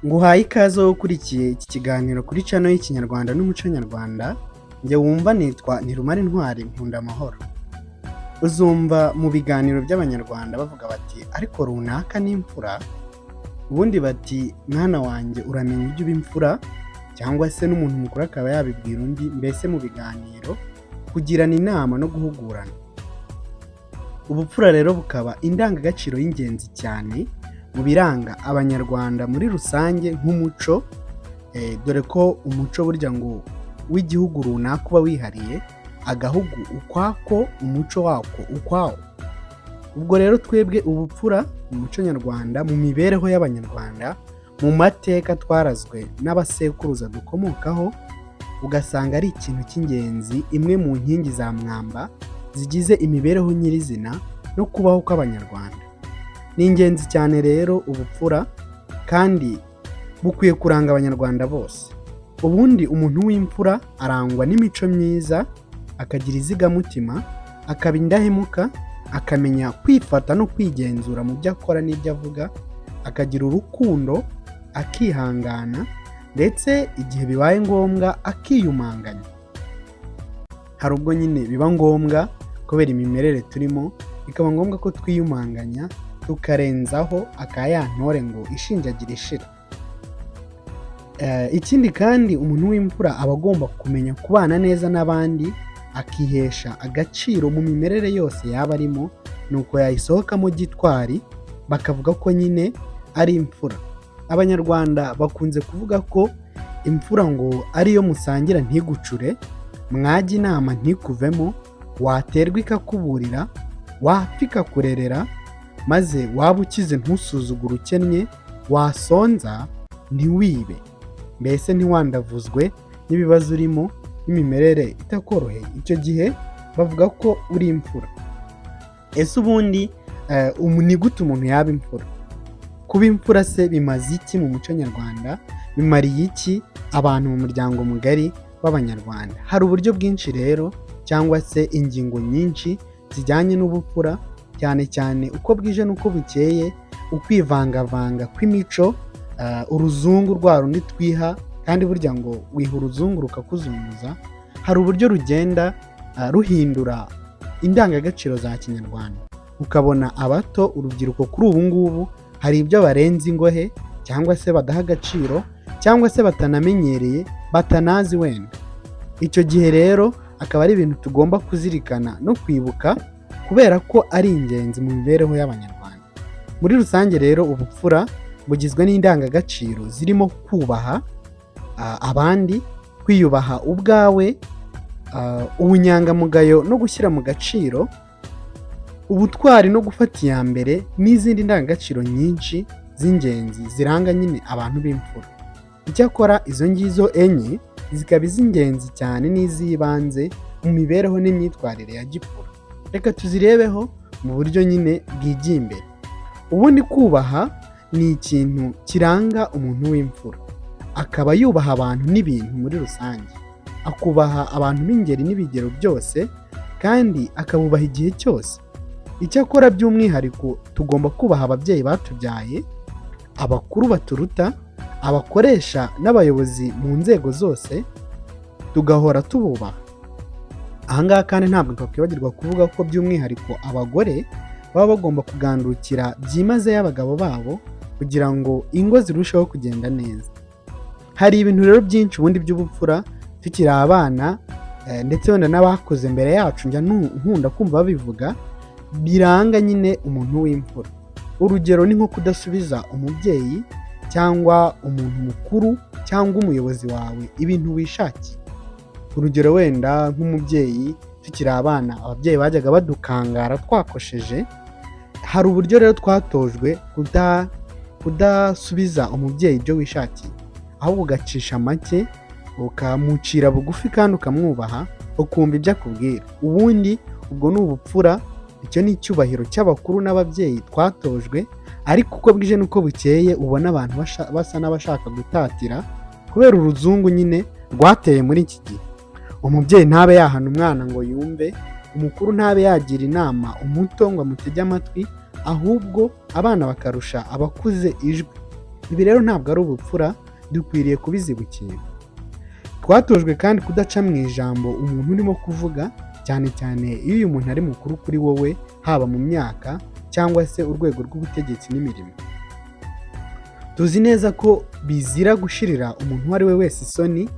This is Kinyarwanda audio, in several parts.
Nguhaye ikaze wowe ukurikiye iki kiganiro kuri channel y'Ikinyarwanda n'umuco nyarwanda. Njye wumva nitwa Ntirumara Intwari nkunda amahoro. Uzumva mu biganiro by'abanyarwanda bavuga bati ariko runaka ni imfura, ubundi bati mwana wanjye uramenya ibyo uba imfura, cyangwa se n'umuntu mukuru akaba yabibwira undi, mbese mu biganiro kugirana inama no guhugurana. Ubupfura rero bukaba indangagaciro y'ingenzi cyane mu biranga abanyarwanda muri rusange nk'umuco, dore ko umuco burya ngo w'igihugu runaka uba wihariye, agahugu ukwako, umuco wako ukwawo. Ubwo rero twebwe ubupfura mu muco nyarwanda, mu mibereho y'abanyarwanda, mu mateka twarazwe n'abasekuruza dukomokaho, ugasanga ari ikintu cy'ingenzi, imwe mu nkingi za mwamba zigize imibereho nyirizina no kubaho kw'abanyarwanda. Ni ingenzi cyane rero ubupfura, kandi bukwiye kuranga abanyarwanda bose. Ubundi umuntu w'imfura arangwa n'imico myiza, akagira izigamutima, akaba indahemuka, akamenya kwifata no kwigenzura mu byo akora n'ibyo avuga, akagira urukundo, akihangana, ndetse igihe bibaye ngombwa akiyumanganya. Hari ubwo nyine biba ngombwa kubera imimerere turimo, bikaba ngombwa ko twiyumanganya, tukarenzaho akayantore ngo ishinjagira ishira. Ikindi kandi umuntu w'imfura aba agomba kumenya kubana neza n'abandi, akihesha agaciro mu mimerere yose yaba arimo, nuko yayisohokamo gitwari, bakavuga ko nyine ari imfura. Abanyarwanda bakunze kuvuga ko imfura ngo ariyo musangira ntigucure, mwajya inama ntikuvemo, Waterwa ikakuburira, Wapfa ikakurerera, maze waba ukize ntusuzugure, ukennye, Wasonza ntiwibe. Mbese ntiwandavuzwe n'ibibazo urimo n'imimerere itakoroheye, icyo gihe bavuga ko uri imfura. Ese ubundi ni gute umuntu yaba imfura? Kuba imfura se bimaze iki mu muco nyarwanda? Bimariye iki abantu mu muryango mugari w'abanyarwanda? Hari uburyo bwinshi rero, cyangwa se ingingo nyinshi zijyanye n'ubupfura, cyane cyane uko bwije n'uko bukeye, ukwivangavanga kw'imico, uruzungu rwa rundi twiha, kandi burya ngo wiha uruzungu rukakuzunguza. Hari uburyo rugenda ruhindura indangagaciro za kinyarwanda, ukabona abato, urubyiruko kuri ubu ngubu hari ibyo barenze ingohe, cyangwa se badaha agaciro, cyangwa se batanamenyereye, batanazi wenda. Icyo gihe rero akaba ari ibintu tugomba kuzirikana no kwibuka, kubera ko ari ingenzi mu mibereho y'abanyarwanda. Muri rusange rero ubupfura bugizwe n'indangagaciro zirimo kubaha abandi, kwiyubaha ubwawe, ubunyangamugayo no gushyira mu gaciro, ubutwari no gufata iya mbere, n'izindi ndangagaciro nyinshi z'ingenzi ziranga nyine abantu b'imfura. Icyakora izo ngizo enye zikaba iz'ingenzi cyane n'iz'ibanze mu mibereho n'imyitwarire ya gipfura. Reka tuzirebeho mu buryo nyine bwigiye imbere. Ubundi kubaha ni ikintu kiranga umuntu w'imfura, akaba yubaha abantu n'ibintu muri rusange, akubaha abantu b'ingeri n'ibigero byose, kandi akabubaha igihe cyose. Icyakora by'umwihariko tugomba kubaha ababyeyi batubyaye, abakuru baturuta, abakoresha n'abayobozi mu nzego zose, tugahora tububaha. Ahangaha kandi ntabwo twakwibagirwa kuvuga ko by'umwihariko abagore baba bagomba kugandukira byimazeyo abagabo babo, kugira ngo ingo zirusheho kugenda neza. Hari ibintu rero byinshi ubundi by'ubupfura tukiri abana, ndetse wenda n'abakoze mbere yacu, njya nkunda kumva babivuga, biranga nyine umuntu w'imfura. Urugero ni nko kudasubiza umubyeyi cyangwa umuntu mukuru cyangwa umuyobozi wawe ibintu wishakiye. Urugero wenda nk'umubyeyi tukiri abana, ababyeyi bajyaga badukangara twakosheje. Hari uburyo rero twatojwe kudasubiza umubyeyi ibyo wishakiye, ahubwo ugacisha make, ukamucira bugufi kandi ukamwubaha, ukumva ibyo akubwira. Ubundi ubwo ni ubupfura, icyo ni icyubahiro cy'abakuru n'ababyeyi twatojwe. Ariko uko bwije n'uko bukeye ubona abantu basa n'abashaka gutatira, kubera uruzungu nyine rwateye muri iki gihe. Umubyeyi ntabe yahana umwana ngo yumve, umukuru ntabe yagira inama umuto ngo amutege amatwi, ahubwo abana bakarusha abakuze ijwi. Ibi rero ntabwo ari ubupfura, dukwiriye kubizibukira. Twatojwe kandi kudaca mu ijambo umuntu urimo kuvuga, cyane cyane iyo uyu muntu ari mukuru kuri wowe, haba mu myaka cyangwa se urwego rw'ubutegetsi n'imirimo. Tuzi neza ko bizira gushirira umuntu uwo ari we wese isoni,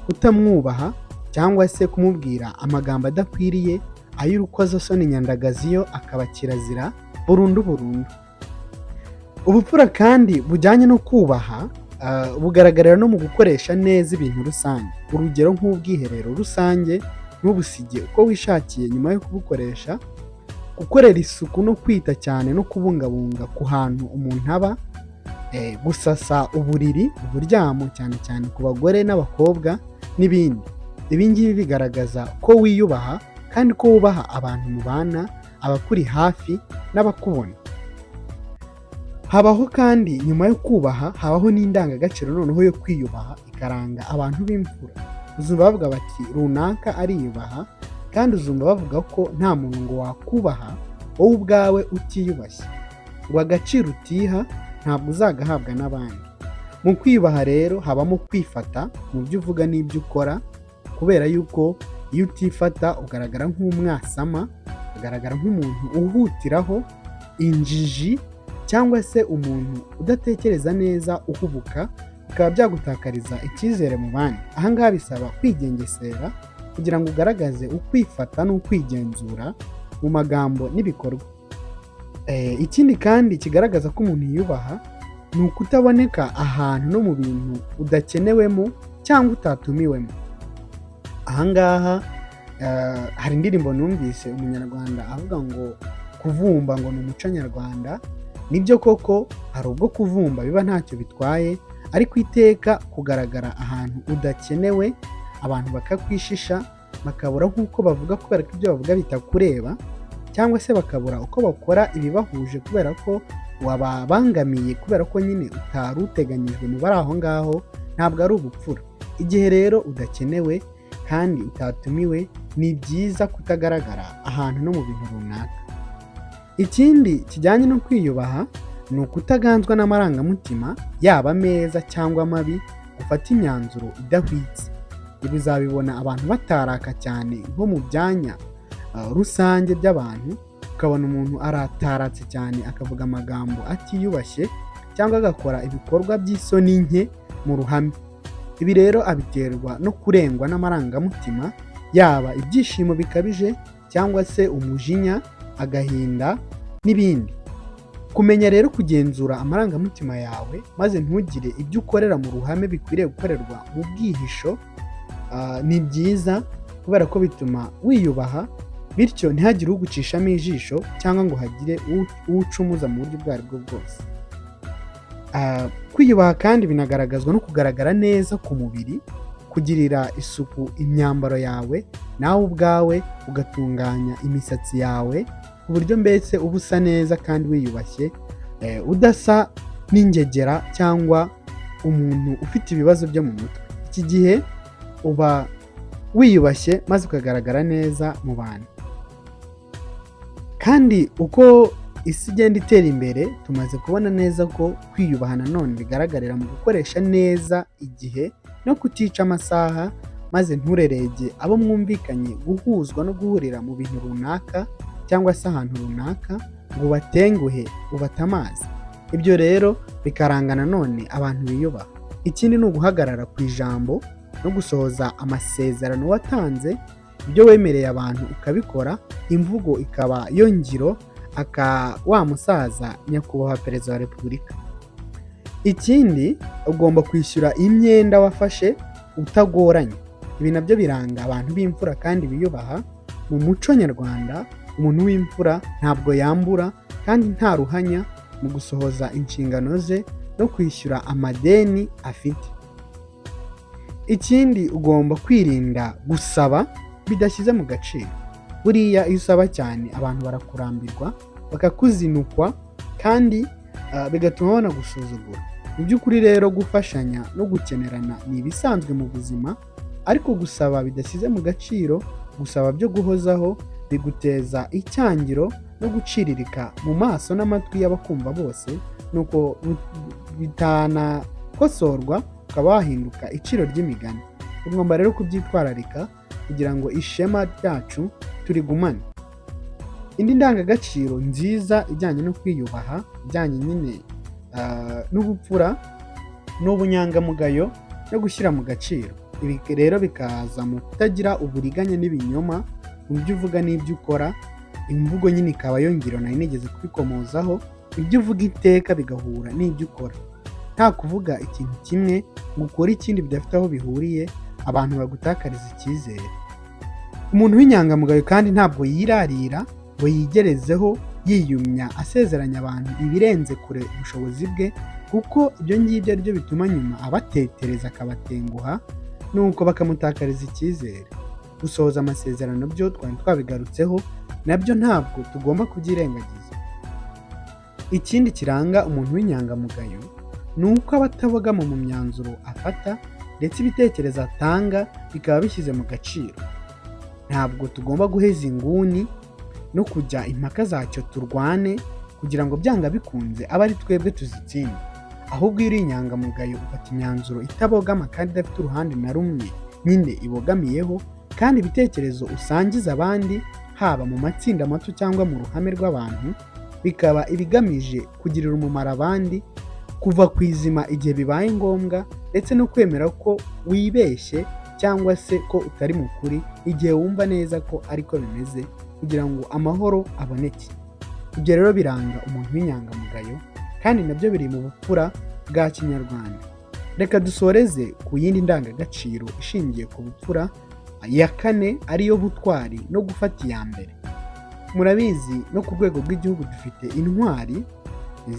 kutamwubaha cyangwa se kumubwira amagambo adakwiriye, ay'urukozasoni nyandagaziyo akaba kirazira burundu. Ubupfura kandi bujyanye no kubaha bugaragarira no mu gukoresha neza ibintu rusange. Urugero nk'ubwiherero rusange ntubusige uko wishakiye nyuma yo kubukoresha, gukorera isuku no kwita cyane no kubungabunga ku hantu umuntu aba, gusasa uburiri, uburyamo cyane cyane ku bagore n'abakobwa n'ibindi. Ibi ngibi bigaragaza ko wiyubaha kandi ko wubaha abantu mubana, abakuri hafi n'abakubona. Habaho kandi nyuma yo kubaha, habaho n'indangagaciro noneho yo kwiyubaha ikaranga abantu b'imfura. Uzumva bavuga bati runaka ariyubaha, kandi uzumva bavuga ko nta muntu ngo wakubaha wowe ubwawe utiyubashye, ngo agaciro utiha ntabwo uzagahabwa n'abandi. Mu kwiyubaha rero habamo kwifata mu byo uvuga n'ibyo ukora, kubera yuko iyo utifata ugaragara nk'umwasama, ugaragara nk'umuntu uhutiraho, injiji, cyangwa se umuntu udatekereza neza, uhubuka, bikaba byagutakariza icyizere mu bandi. Aha ngaha bisaba kwigengesera kugira ngo ugaragaze ukwifata n'ukwigenzura mu magambo n'ibikorwa. Ikindi kandi kigaragaza ko umuntu yiyubaha ni ukutaboneka ahantu no mu bintu udakenewemo cyangwa utatumiwemo. Aha ngaha hari indirimbo numvise umunyarwanda avuga ngo kuvumba ngo ni umuco nyarwanda. Nibyo koko, hari ubwo kuvumba biba ntacyo bitwaye, ariko iteka kugaragara ahantu udakenewe, abantu bakakwishisha, bakabura nk'uko bavuga kubera ko ibyo bavuga bitakureba, cyangwa se bakabura uko bakora ibibahuje kubera ko wababangamiye, kubera ko nyine utari uteganyijwe mu bari aho ngaho, ntabwo ari ubupfura. Igihe rero udakenewe kandi utatumiwe, ni byiza kutagaragara ahantu no mu bintu runaka. Ikindi kijyanye no kwiyubaha ni ukutaganzwa n'amarangamutima, yaba meza cyangwa mabi, gufata imyanzuro idahwitse. Ibi uzabibona abantu bataraka cyane nko mu byanya rusange by'abantu, ukabona umuntu arataratse cyane akavuga amagambo atiyubashye cyangwa agakora ibikorwa by'isoni nke mu ruhame. Ibi rero abiterwa no kurengwa n'amarangamutima, yaba ibyishimo bikabije cyangwa se umujinya, agahinda n'ibindi. Kumenya rero kugenzura amarangamutima yawe, maze ntugire ibyo ukorera mu ruhame bikwiriye gukorerwa mu bwihisho, ni byiza, kubera ko bituma wiyubaha, bityo ntihagire ugucishamo ijisho cyangwa ngo hagire uwucumuza mu buryo ubwo ari bwo bwose. Kwiyubaha kandi binagaragazwa no kugaragara neza ku mubiri, kugirira isuku imyambaro yawe, nawe ubwawe ugatunganya imisatsi yawe ku buryo mbese uba usa neza kandi wiyubashye, udasa n'ingegera cyangwa umuntu ufite ibibazo byo mu mutwe. Iki gihe uba wiyubashye maze ukagaragara neza mu bantu. Kandi uko isi igenda itera imbere, tumaze kubona neza ko kwiyubaha nanone bigaragarira mu gukoresha neza igihe no kutica amasaha, maze nturerege abo mwumvikanye guhuzwa no guhurira mu bintu runaka cyangwa se ahantu runaka ngo ubatenguhe, ubatamaze. Ibyo rero bikaranga nanone abantu biyubaha. Ikindi ni uguhagarara ku ijambo no gusohoza amasezerano watanze. Ibyo wemereye abantu ukabikora, imvugo ikaba yo ngiro, wa musaza nyakubahwa perezida wa repubulika. Ikindi, ugomba kwishyura imyenda wafashe utagoranye. Ibi nabyo biranga abantu b'imfura kandi biyubaha. Mu muco nyarwanda, umuntu w'imfura ntabwo yambura kandi nta ruhanya mu gusohoza inshingano ze no kwishyura amadeni afite. Ikindi, ugomba kwirinda gusaba bidashyize mu gaciro. Buriya iyo usaba cyane abantu barakurambirwa, bakakuzinukwa, kandi bigatuma banagusuzugura. Mu by'ukuri rero gufashanya no gukenerana ni ibisanzwe mu buzima, ariko gusaba bidashyize mu gaciro, gusaba byo guhozaho, biguteza icyangiro no guciririka mu maso n'amatwi y'abakumva bose, nuko bitanakosorwa ukaba wahinduka iciro ry'imigani. Tugomba rero kubyitwararika kugira ngo ishema ryacu turigumane. Indi ndangagaciro nziza ijyanye no kwiyubaha, ijyanye nyine n'ubupfura n'ubunyangamugayo no gushyira mu gaciro. Ibi rero bikaza mu kutagira uburiganya n'ibinyoma mu byo uvuga n'ibyo ukora. Imvugo nyine ikaba yongera, nari nigeze kubikomozaho, ibyo uvuga iteka bigahura n'ibyo ukora. Nta kuvuga ikintu kimwe ngo ukore ikindi bidafite aho bihuriye, abantu bagutakariza icyizere. Umuntu w'inyangamugayo kandi ntabwo yirarira ngo yigerezeho yiyumya asezeranya abantu ibirenze kure ubushobozi bwe, kuko ibyo ngibyo ari byo bituma nyuma abatetereza akabatenguha, nuko bakamutakariza icyizere. Gusohoza amasezerano byo twari twabigarutseho, nabyo ntabwo tugomba kubyirengagiza. Ikindi kiranga umuntu w'inyangamugayo ni uko aba atabogama mu myanzuro afata, ndetse ibitekerezo atanga bikaba bishyize mu gaciro. Ntabwo tugomba guheza inguni no kujya impaka zacyo turwane kugira ngo byanga bikunze abe ari twebwe tuzitsinda. Ahubwo iyo uri inyangamugayo ufata imyanzuro itabogama kandi idafite uruhande na rumwe nyine ibogamiyeho, kandi ibitekerezo usangiza abandi, haba mu matsinda mato cyangwa mu ruhame rw'abantu, bikaba ibigamije kugirira umumaro abandi, kuva ku izima igihe bibaye ngombwa, ndetse no kwemera ko wibeshye cyangwa se ko utari mu kuri igihe wumva neza ko ariko bimeze, kugira ngo amahoro aboneke. Ibyo rero biranga umuntu w'inyangamugayo, kandi nabyo biri mu bupfura bwa Kinyarwanda. Reka dusoreze ku yindi ndangagaciro ishingiye ku bupfura, ya kane, ariyo butwari no gufata iya mbere. Murabizi no ku rwego rw'igihugu dufite intwari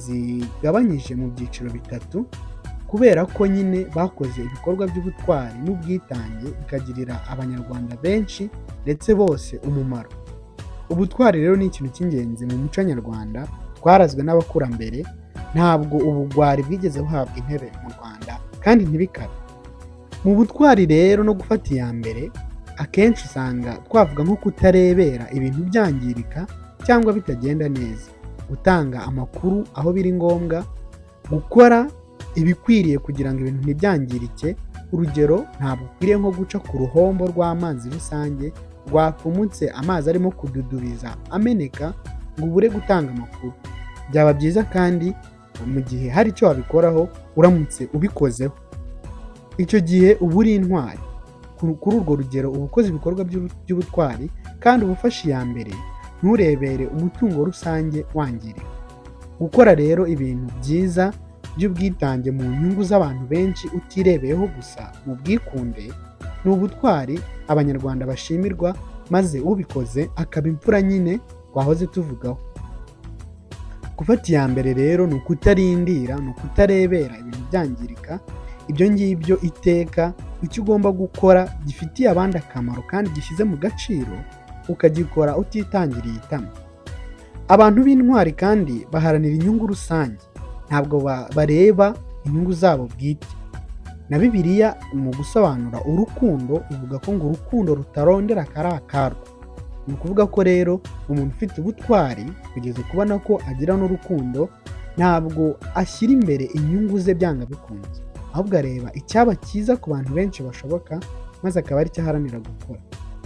zigabanyije mu byiciro bitatu, kubera ko nyine bakoze ibikorwa by'ubutwari n'ubwitange bikagirira abanyarwanda benshi ndetse bose umumaro. Ubutwari rero ni ikintu cy'ingenzi mu muco nyarwanda, twarazwe n'abakurambere. Ntabwo ubugwari bwigeze buhabwa intebe mu Rwanda, kandi ntibikabe. Mu butwari rero no gufata iya mbere, akenshi usanga twavuga nko kutarebera ibintu byangirika cyangwa bitagenda neza, gutanga amakuru aho biri ngombwa, gukora ibikwiriye kugira ngo ibintu ntibyangirike. Urugero, ntabwo ukwiriye nko guca ku ruhombo rw'amazi rusange rwapfumutse amazi arimo kududubiza ameneka ngo ubure gutanga amakuru. Byaba byiza kandi mu gihe hari icyo wabikoraho uramutse ubikozeho, icyo gihe uba uri intwari. Kuri urwo rugero uba ukoze ibikorwa by'ubutwari kandi uba ufashe iya mbere, nturebere umutungo rusange wangirika. Gukora rero ibintu byiza by'ubwitange mu nyungu z'abantu benshi utirebeyeho gusa mu bwikunde, ni ubutwari abanyarwanda bashimirwa, maze ubikoze akaba imfura nyine twahoze tuvugaho. Gufata iya mbere rero ni ukutarindira, ni ukutarebera ibintu byangirika. Ibyo ngibyo iteka icyo ugomba gukora gifitiye abandi akamaro kandi gishyize mu gaciro, ukagikora utitangiriye itama. Abantu b'intwari kandi baharanira inyungu rusange, ntabwo bareba inyungu zabo bwite. Na Bibiliya mu gusobanura urukundo ivuga ko ngo urukundo rutarondera kari akarwo. Ni ukuvuga ko rero umuntu ufite ubutwari kugeza kubona ko agira n'urukundo, ntabwo ashyira imbere inyungu ze byanga bikunze, ahubwo areba icyaba cyiza ku bantu benshi bashoboka, maze akaba ari cyo aharanira gukora.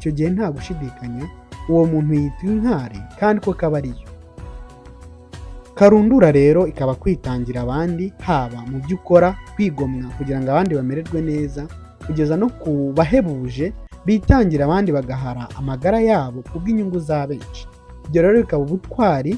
Icyo gihe nta gushidikanya uwo muntu yitwa intwari, kandi ko kaba ariyo. Karundura rero ikaba kwitangira abandi, haba mu byo ukora, kwigomwa kugira ngo abandi bamererwe neza, kugeza no ku bahebuje bitangira abandi bagahara amagara yabo kubw'inyungu za benshi. Ibyo rero bikaba ubutwari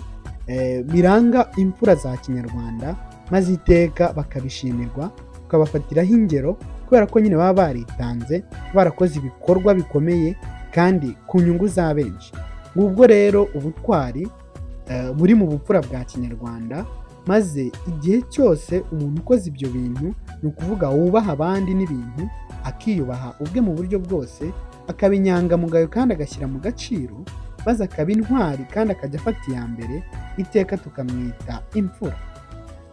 biranga imfura za Kinyarwanda, maze iteka bakabishimirwa, ukabafatiraho ingero, kubera ko nyine baba baritanze, barakoze ibikorwa bikomeye kandi ku nyungu za benshi. Ngubwo rero ubutwari buri mu bupfura bwa Kinyarwanda, maze igihe cyose umuntu ukoze ibyo bintu, ni ukuvuga wubaha abandi n'ibintu, akiyubaha ubwe mu buryo bwose, akaba inyangamugayo kandi agashyira mu gaciro, maze akaba intwari kandi akajya afata iya mbere, iteka tukamwita imfura.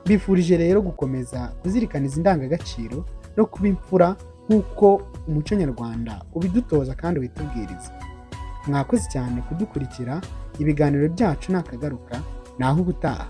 Mbifurije rero gukomeza kuzirikana izi ndangagaciro no kuba imfura nk'uko umuco nyarwanda ubidutoza kandi ubitubwiriza. Mwakoze cyane kudukurikira. ibiganiro byacu nakagaruka naho ubutaha.